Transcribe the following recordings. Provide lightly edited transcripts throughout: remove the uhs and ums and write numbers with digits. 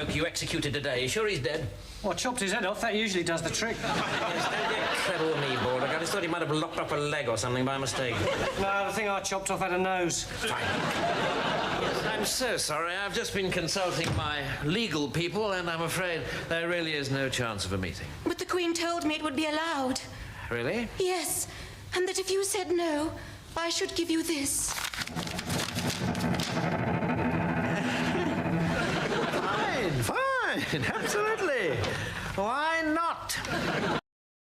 You executed today. You sure he's dead? Well, I chopped his head off. That usually does the trick. Yes, don't get clever with me, Baldock. I just thought he might have lopped off a leg or something by mistake. No, the thing I chopped off had a nose. Fine. Yes, I'm so sorry. I've just been consulting my legal people, and I'm afraid there really is no chance of a meeting. But the Queen told me it would be allowed. Really? Yes, and that if you said no, I should give you this. Fine, absolutely. Why not?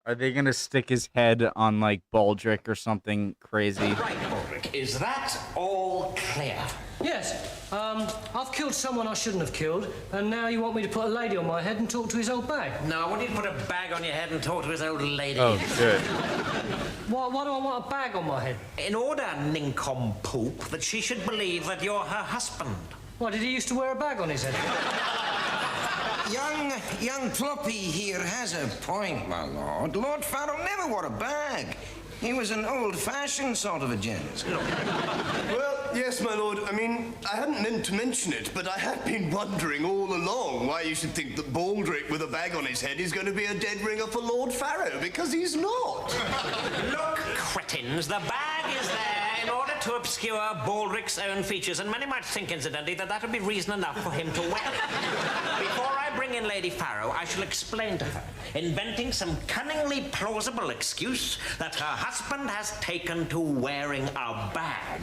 Are they gonna stick his head on, like, Baldric or something crazy? Right, Baldric, is that all clear? Yes. I've killed someone I shouldn't have killed, and now you want me to put a lady on my head and talk to his old bag? No, I want you to put a bag on your head and talk to his old lady. Oh, good. Why do I want a bag on my head? In order, nincompoop, that she should believe that you're her husband. Why, did he used to wear a bag on his head? Young Floppy here has a point, my lord. Lord Farrow never wore a bag. He was an old-fashioned sort of a gent. Well, yes, my lord. I mean, I hadn't meant to mention it, but I have been wondering all along why you should think that Baldric with a bag on his head is going to be a dead ringer for Lord Farrow, because he's not. Look, cretins, the bag is there in order to obscure Baldric's own features, and many might think, incidentally, that would be reason enough for him to wear it. Before I bring in Lady Farrow, I shall explain to her, inventing some cunningly plausible excuse that her husband has taken to wearing a bag.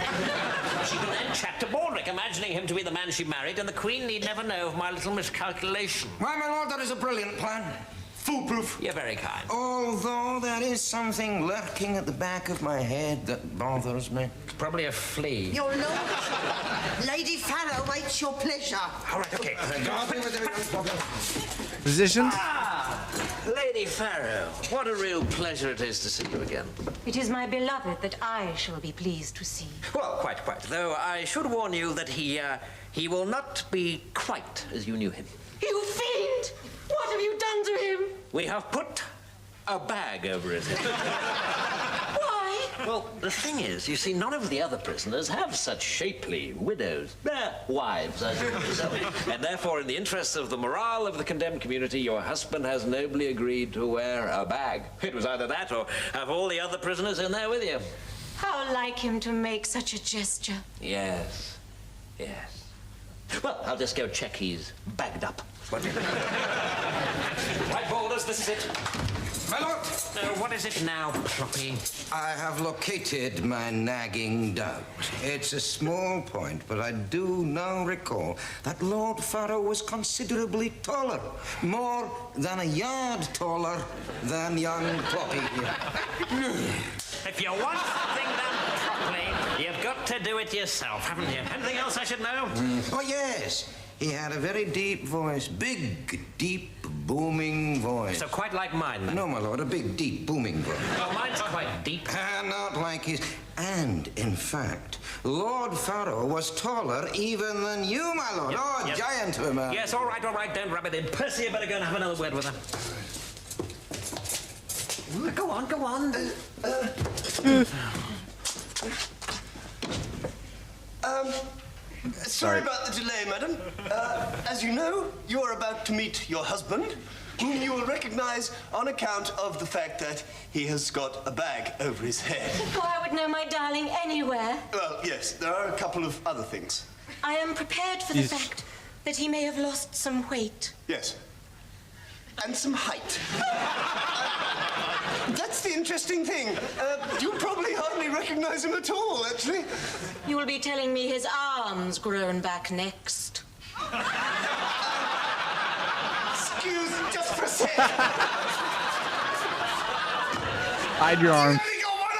She can then chat to Baldric, imagining him to be the man she married, and the Queen need never know of my little miscalculation. Why, my lord, that is a brilliant plan. Foolproof. You're very kind. Although there is something lurking at the back of my head that bothers me. It's probably a flea. Your lordship, Lady Farrow waits your pleasure. All right, okay. Position? Ah, Lady Farrow, what a real pleasure it is to see you again. It is my beloved that I shall be pleased to see. Well, quite. Though I should warn you that he will not be quite as you knew him. You fiend! What have you done to him? We have put a bag over his head. Why? Well, the thing is, you see, none of the other prisoners have such shapely widows. They're wives, as you yourself. And therefore, in the interests of the morale of the condemned community, your husband has nobly agreed to wear a bag. It was either that or have all the other prisoners in there with you. How like him to make such a gesture. Yes. Well, I'll just go check he's bagged up. What do you think? Right, Balders, this is it. My lord! What is it now, Ploppy? I have located my nagging doubt. It's a small point, but I do now recall that Lord Farrow was considerably taller. More than a yard taller than young Ploppy. If you want something done properly, you've got to do it yourself, haven't you? Anything else I should know? Oh, yes. He had a very deep voice. Big, deep, booming voice. So quite like mine, then? No, my lord, a big, deep, booming voice. Well, mine's quite deep. Not like his. And, in fact, Lord Farrow was taller even than you, my lord. Yep. Giant of a man. Yes, all right, don't rub it in. Percy, you better go and have another word with her. Go on. Sorry about the delay, madam. As you know, you are about to meet your husband, whom you will recognize on account of the fact that he has got a bag over his head. Oh, I would know my darling anywhere. Well, yes, there are a couple of other things. I am prepared for the fact that he may have lost some weight. Yes. And some height. That's the interesting thing. You'll probably hardly recognize him at all, actually. You will be telling me his arms grown back next. Excuse just for a sec. Hide your arms. Only got one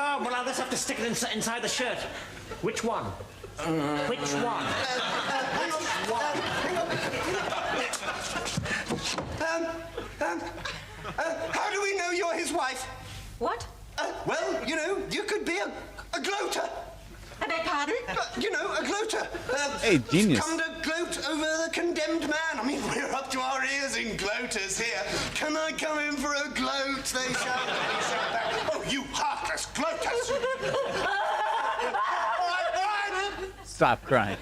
arm! Oh, well, I'll just have to stick it inside the shirt. Which one? Which one? How do we know you're his wife? What? Well, you know, you could be a gloater. I beg pardon? You know, a gloater. Hey, genius. Come to gloat over the condemned man. I mean, we're up to our ears in gloaters here. Can I come in for a gloat? They shout back. Oh, you heartless gloaters! All right. Stop crying.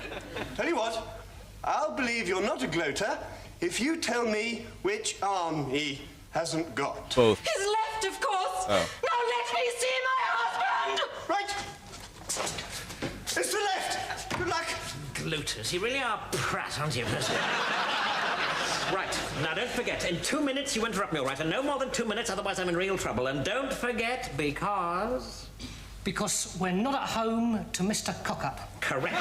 Tell you what, I'll believe you're not a gloater if you tell me which arm he hasn't got. Both. His left, of course. Oh. Now let me see my husband. Right. It's the left. Good luck. Gloaters, you really are prat, aren't you? Right, now don't forget, in 2 minutes you interrupt me, all right? And no more than 2 minutes, otherwise I'm in real trouble. And don't forget, because... Because we're not at home to Mr. Cockup. Correct.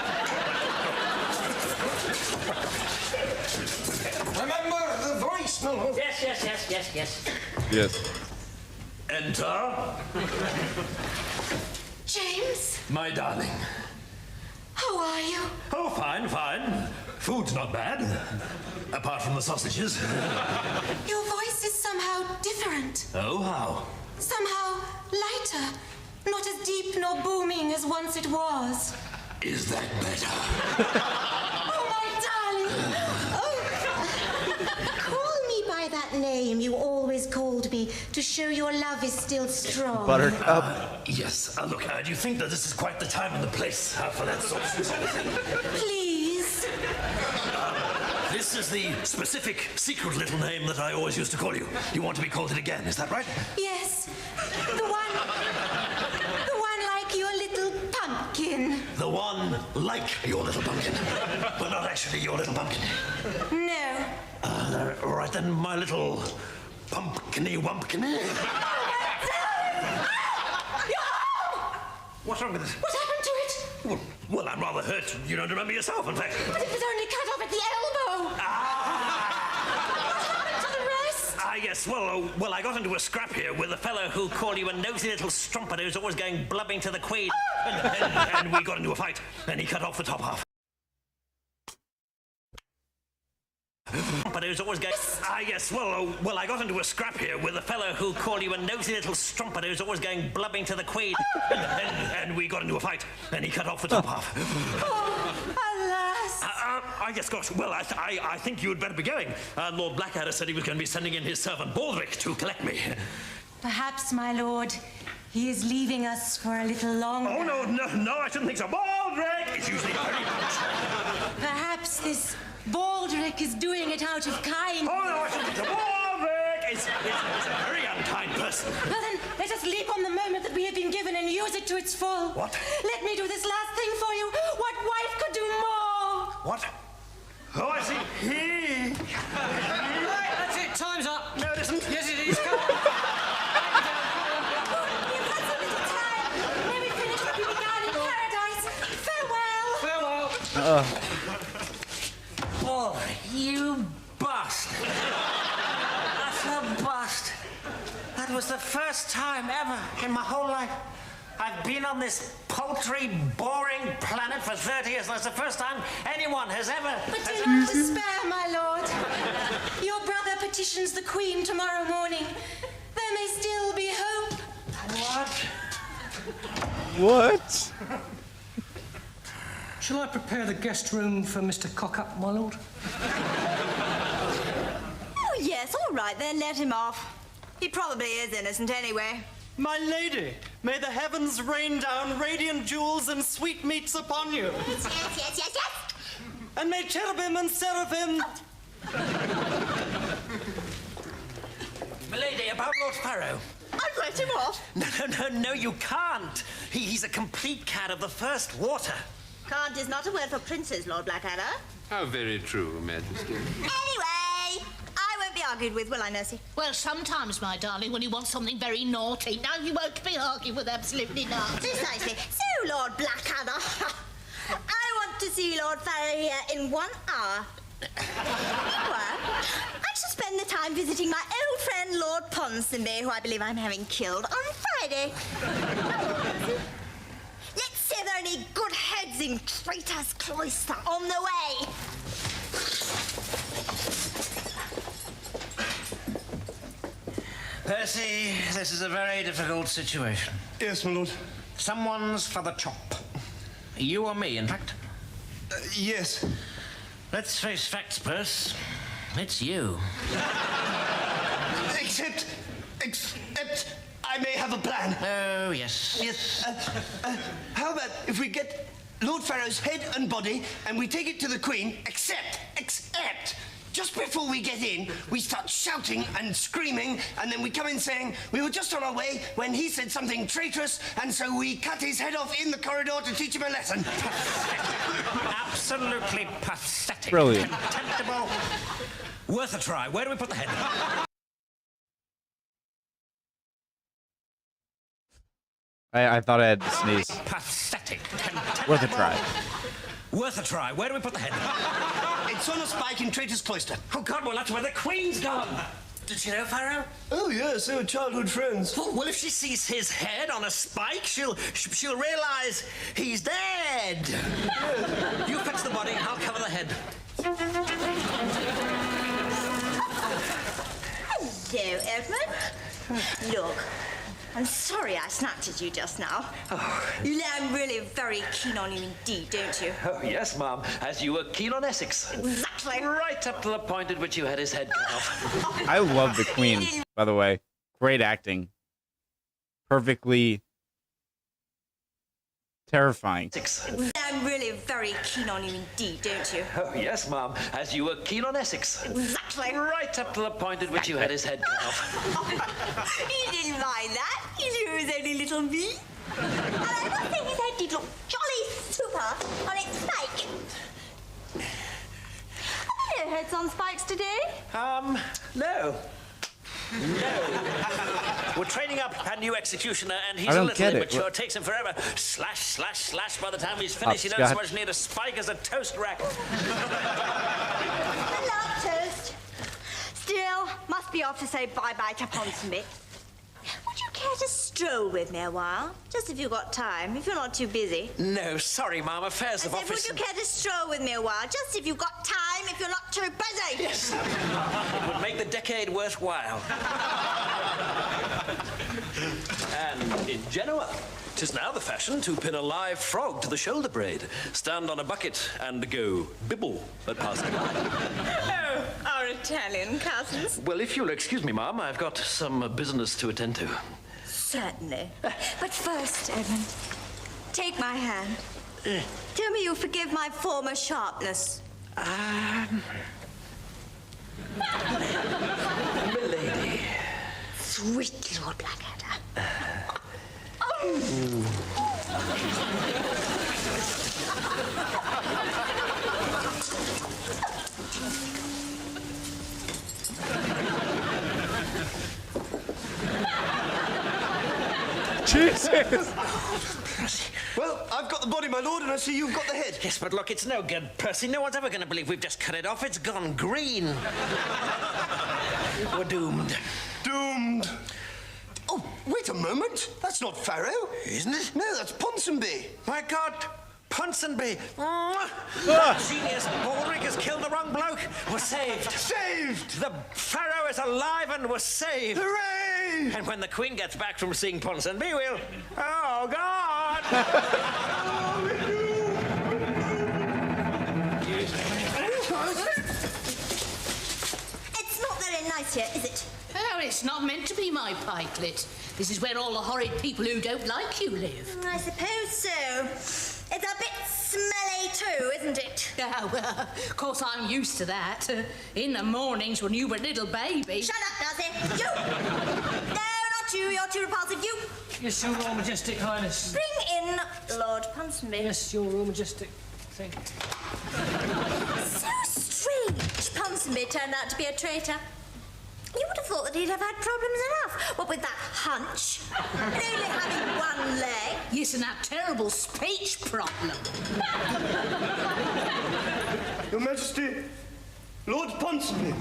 Remember the voice, my lord. Yes. Yes. Enter. James, My darling. how are you? Oh, fine. Food's not bad. Apart from the sausages. Your voice is somehow different. Oh, how? Somehow lighter. Not as deep nor booming as once it was. Is that better? Oh, my darling. Oh. Call me by that name you always called me to show your love is still strong. Buttercup. Yes. Look, do you think that this is quite the time and the place for that sort of thing? Please. This is the specific, secret little name that I always used to call you. You want to be called it again, is that right? Yes. The one like your little pumpkin. The one like your little pumpkin, but not actually your little pumpkin. No. All right then, my little pumpkiny wumpkiny. What's wrong with it? What happened to it? Well, I'm rather hurt. You don't remember yourself, in fact. But it was only cut off at the elbow. What happened to the rest? Yes, well, I got into a scrap here with a fellow who called you a nosy little strumpet who's always going blubbing to the Queen. and we got into a fight, and he cut off the top half. But who's always going... yes, well, I got into a scrap here with a fellow who called you a nosy little strumpet who's always going blubbing to the Queen. and we got into a fight, and he cut off the top half. Oh, alas. Yes, gosh, well, I think you had better be going. Lord Blackadder said he was going to be sending in his servant Baldric to collect me. Perhaps, my lord, he is leaving us for a little longer. Oh, no, I shouldn't think so. Baldric! It's usually very much. Perhaps this Baldric is doing it out of kindness. Oh, no, I shouldn't think so. Baldric! It's a very unkind person. Well, then, let us leap on the moment that we have been given and use it to its full. What? Let me do this last thing for you. What wife could do more? What? Oh, I see. Right, that's it. Time's up. No, it isn't. Yes, it is. Come on. We've got so little time. May we finish what we began in paradise. Farewell. Farewell. Oh, you bastard. Utter bastard. That was the first time ever in my whole life I've been on this paltry, boring planet for 30 years. That's the first time anyone has ever... But do not despair, my lord. Your brother petitions the Queen tomorrow morning. There may still be hope. What? Shall I prepare the guest room for Mr. Cockup, my lord? Oh, yes, all right then, let him off. He probably is innocent anyway. My lady, may the heavens rain down radiant jewels and sweetmeats upon you. Yes. And may cherubim and seraphim... Milady, about Lord Farrow. I've let him off. No, you can't. He's a complete cad of the first water. Can't is not a word for princes, Lord Blackadder. How very true, Majesty. Anyway, I won't be argued with, will I, Nursey? Well, sometimes, my darling, when you want something very naughty. No, you won't be argued with absolutely nothing. Precisely. So, Lord Blackadder, I want to see Lord Farrow here in 1 hour. Well, I shall spend the time visiting my old friend Lord Ponsonby, who I believe I'm having killed on Friday. Let's see if there are any good heads in Traitor's Cloister on the way. Percy, this is a very difficult situation. Yes, my lord. Someone's for the chop. You or me, in fact. Yes. Let's face facts, Percy. It's you. Except I may have a plan. Oh, yes. Yes. How about if we get Lord Pharaoh's head and body, and we take it to the Queen, except, just before we get in, we start shouting and screaming, and then we come in saying, we were just on our way when he said something traitorous, and so we cut his head off in the corridor to teach him a lesson. Absolutely pathetic. Brilliant. Contemptible. Worth a try. Where do we put the head? I thought I had to sneeze. Pathetic. Worth a try. Worth a try. Where do we put the head? It's on a spike in Traitor's Cloister. Oh, God, well, that's where the Queen's gone. Did she know, Pharaoh? Oh, yes, they were childhood friends. Oh, well, if she sees his head on a spike, she'll realise he's dead. You fix the body, I'll cover the head. Hello, Edmund. Look, I'm sorry I snapped at you just now. Oh. You know I'm really very keen on you indeed, don't you? Oh, yes, Ma'am, as you were keen on Essex. Exactly. Right up to the point at which you had his head cut off. I love the Queen, by the way. Great acting. Perfectly terrifying. I'm really very keen on you indeed, don't you? Oh, yes, Ma'am, as you were keen on Essex. Exactly. Right up to the point at which you had his head cut off. You didn't mind that. You knew it was only little me. And I must say his head did look jolly super on its spike. Have you heads on spikes today? No. We're training up a new executioner, and he's I a don't little get it. immature. What? It takes him forever. Slash, slash, slash. By the time he's finished, he doesn't so much need a spike as a toast rack. I love toast. Still, must be off to say bye-bye to Ponsonby. Would you care to stroll with me a while? Just if you've got time, if you're not too busy. No, sorry, Ma'am. Affairs of office. Would you care to stroll with me a while? Just if you've got time, if you're not too busy. Yes. It would make the decade worthwhile. And in Genoa, 'tis now the fashion to pin a live frog to the shoulder braid, stand on a bucket, and go bibble at passing by. Oh, our Italian cousins. Well, if you'll excuse me, Ma'am, I've got some business to attend to. Certainly. But first, Edmund, take my hand. Tell me you forgive my former sharpness. Milady. Sweet Lord Blackadder. Jesus! Well, I've got the body, my lord, and I see you've got the head. Yes, but look, it's no good, Percy. No one's ever going to believe we've just cut it off. It's gone green. We're doomed. Doomed. Oh, wait a moment. That's not Pharaoh. Isn't it? No, that's Ponsonby. My God, Ponsonby. Genius, Baldric has killed the wrong bloke. We're saved. Saved! The Pharaoh is alive and we're saved. Hooray! And when the Queen gets back from seeing Ponsonby, we'll... Oh, God! It's not very nice here, is it? Oh, it's not meant to be, my pikelet. This is where all the horrid people who don't like you live. I suppose so. It's a bit smelly too, isn't it? Oh, well, of course I'm used to that. In the mornings when you were a little baby. Shut up, Darcy. You! No, not you. You're too repulsive. You! Yes, Your Royal Majestic Highness. Bring in Lord Ponsonby. Yes, Your Royal Majestic. Thank you. So strange. Ponsonby turned out to be a traitor. You would have thought that he'd have had problems enough. What with that hunch? And only having one leg. Yes, and that terrible speech problem. Your Majesty, Lord Ponsonby.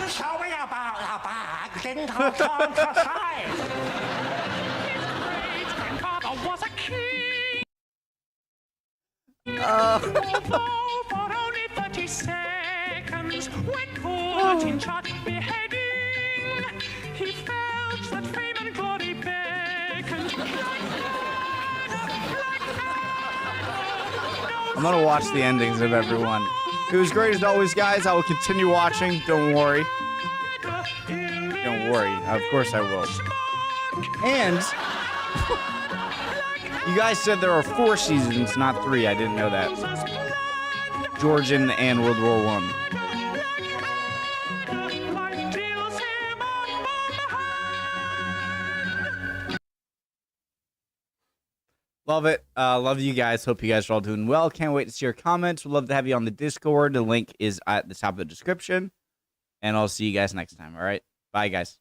Sorry about the bag. Didn't have time to say. His great-grandfather was a king. Although for only 30 seconds, when put in charge beheading, he felt that fame and glory beckoned. I'm gonna watch the endings of everyone. It was great as always, guys. I will continue watching. Don't worry. Don't worry. Of course I will. And you guys said there are 4 seasons, not 3. I didn't know that. Georgian and World War I. Love it. Love you guys. Hope you guys are all doing well. Can't wait to see your comments. Would love to have you on the Discord. The link is at the top of the description. And I'll see you guys next time. All right. Bye, guys.